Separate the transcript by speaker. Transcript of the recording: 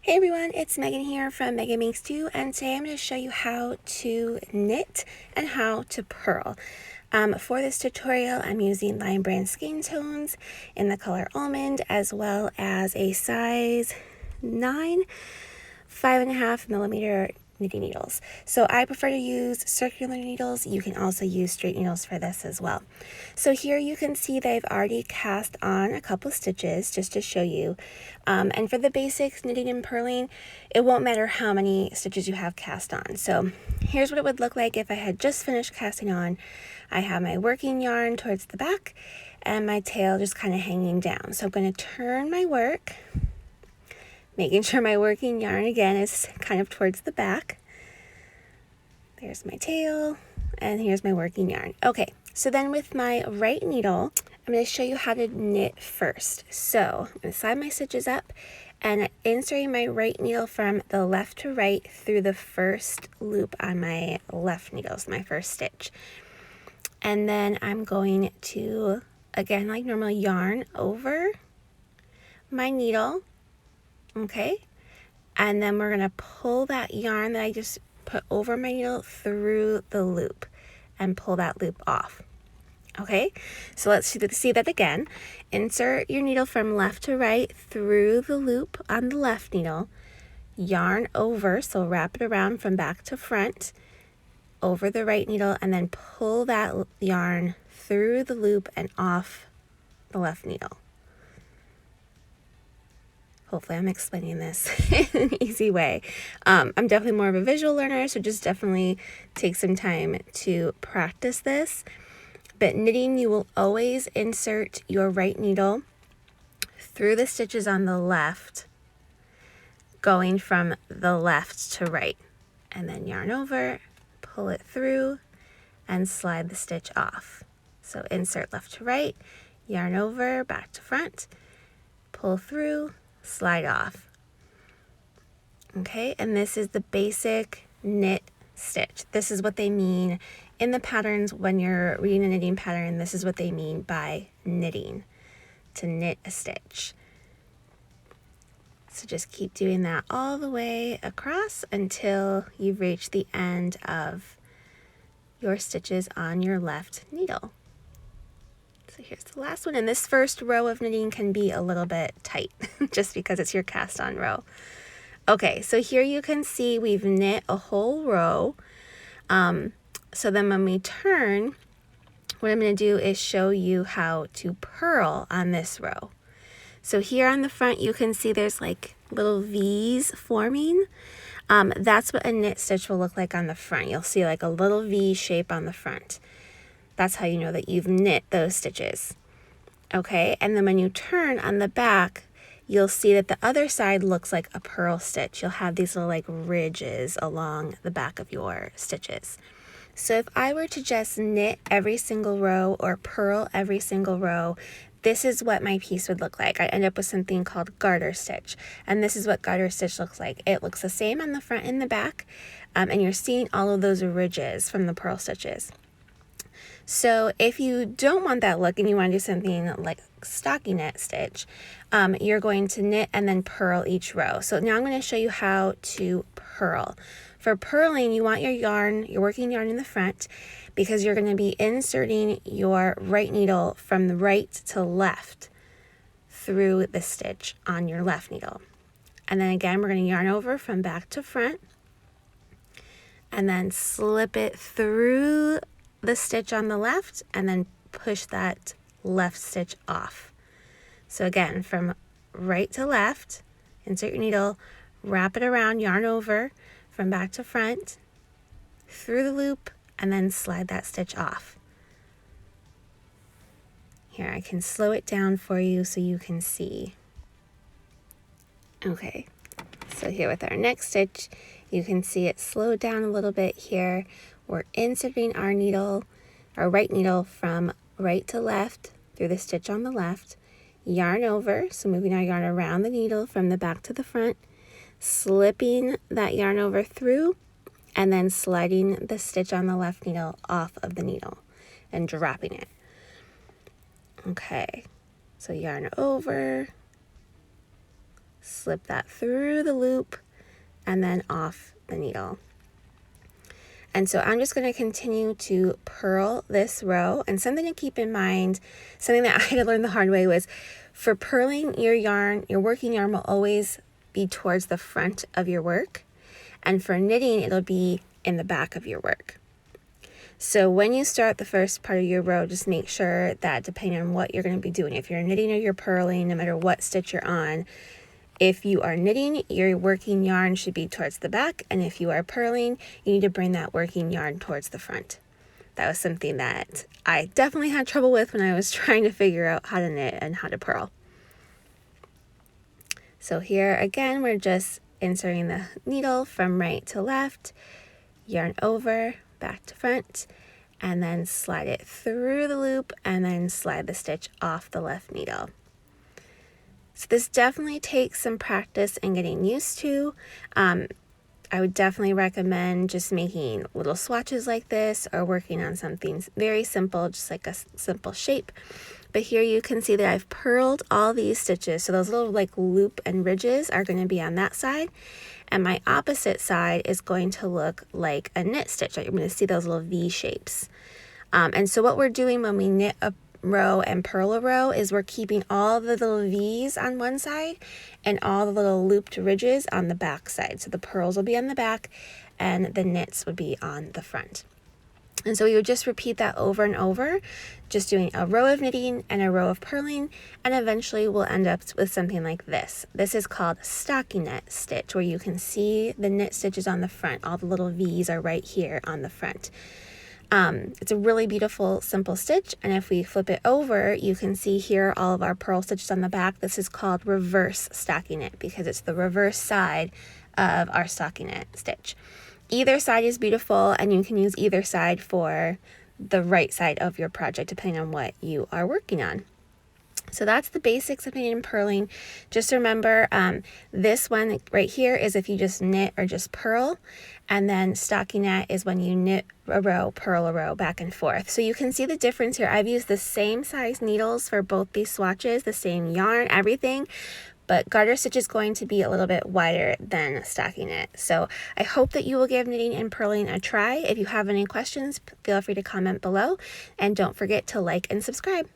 Speaker 1: Hey everyone, it's Megan here from Meghan Makes Do, and today I'm going to show you how to knit and how to purl. For this tutorial, I'm using Lion Brand skein tones in the color almond, as well as a size 9, 5.5 millimeter knitting needles. So I prefer to use circular needles. You can also use straight needles for this as well. So here you can see that I've already cast on a couple stitches just to show you. And for the basics knitting and purling, it won't matter how many stitches you have cast on. So here's what it would look like if I had just finished casting on. I have my working yarn towards the back and my tail just kind of hanging down. So I'm going to turn my work, making sure my working yarn again is kind of towards the back. There's my tail, and here's my working yarn. Okay, so then with my right needle, I'm going to show you how to knit first. So I'm going to slide my stitches up and inserting my right needle from the left to right through the first loop on my left needle, so my first stitch. And then I'm going to, again, like normal, yarn over my needle. Okay, and then we're going to pull that yarn that I just put over my needle through the loop and pull that loop off. Okay, so let's see that again. Insert your needle from left to right through the loop on the left needle, yarn over, so wrap it around from back to front over the right needle, and then pull that yarn through the loop and off the left needle. Hopefully I'm explaining this in an easy way. I'm definitely more of a visual learner, so just definitely take some time to practice this. But knitting, you will always insert your right needle through the stitches on the left, going from the left to right, and then yarn over, pull it through, and slide the stitch off. So insert left to right, yarn over, back to front, pull through, slide off. Okay, and this is the basic knit stitch. This is what they mean in the patterns when you're reading a knitting pattern. This is what they mean by knitting, to knit a stitch. So just keep doing that all the way across until you've reached the end of your stitches on your left needle. So here's the last one, and this first row of knitting can be a little bit tight just because it's your cast on row. Okay, so here you can see we've knit a whole row. So then when we turn, what I'm going to do is show you how to purl on this row. So here on the front you can see there's like little V's forming. That's what a knit stitch will look like on the front. You'll see like a little V shape on the front. That's how you know that you've knit those stitches. Okay, and then when you turn on the back, you'll see that the other side looks like a purl stitch. You'll have these little like ridges along the back of your stitches. So if I were to just knit every single row or purl every single row, this is what my piece would look like. I end up with something called garter stitch, and this is what garter stitch looks like. It looks the same on the front and the back, and you're seeing all of those ridges from the purl stitches. So if you don't want that look and you want to do something like stockinette stitch, you're going to knit and then purl each row. So now I'm going to show you how to purl. For purling, you want your yarn, your working yarn in the front, because you're going to be inserting your right needle from the right to left through the stitch on your left needle. And then again, we're going to yarn over from back to front and then slip it through the stitch on the left and then push that left stitch off. So again, from right to left, insert your needle, wrap it around, yarn over from back to front, through the loop, and then slide that stitch off. Here, I can slow it down for you so you can see. Okay, so here with our next stitch, you can see it slowed down a little bit here. We're inserting our needle, our right needle from right to left through the stitch on the left, yarn over, so moving our yarn around the needle from the back to the front, slipping that yarn over through, and then sliding the stitch on the left needle off of the needle and dropping it. Okay, so yarn over, slip that through the loop and then off the needle. And so I'm just going to continue to purl this row. And something to keep in mind, something that I had to learn the hard way, was for purling your yarn, your working yarn will always be towards the front of your work. And for knitting, it'll be in the back of your work. So when you start the first part of your row, just make sure that depending on what you're going to be doing, if you're knitting or you're purling, no matter what stitch you're on, if you are knitting, your working yarn should be towards the back, and if you are purling, you need to bring that working yarn towards the front. That was something that I definitely had trouble with when I was trying to figure out how to knit and how to purl. So here again, we're just inserting the needle from right to left, yarn over, back to front, and then slide it through the loop and then slide the stitch off the left needle. So this definitely takes some practice and getting used to. I would definitely recommend just making little swatches like this or working on something very simple, just like a simple shape. But here you can see that I've purled all these stitches. So those little like loop and ridges are going to be on that side. And my opposite side is going to look like a knit stitch. You're going to see those little V shapes. And so what we're doing when we knit a row and purl a row is we're keeping all the little V's on one side and all the little looped ridges on the back side. So the purls will be on the back and the knits would be on the front. And so we would just repeat that over and over, just doing a row of knitting and a row of purling, and eventually we'll end up with something like this. This is called stockinette stitch, where you can see the knit stitches on the front. All the little V's are right here on the front. It's a really beautiful, simple stitch, and if we flip it over, you can see here all of our purl stitches on the back. This is called reverse stockinette because it's the reverse side of our stockinette stitch. Either side is beautiful, and you can use either side for the right side of your project, depending on what you are working on. So that's the basics of knitting and purling. Just remember, this one right here is if you just knit or just purl, and then stockinette is when you knit a row, purl a row, back and forth. So you can see the difference here. I've used the same size needles for both these swatches, the same yarn, everything, but garter stitch is going to be a little bit wider than stockinette. So I hope that you will give knitting and purling a try. If you have any questions, feel free to comment below, and don't forget to like and subscribe.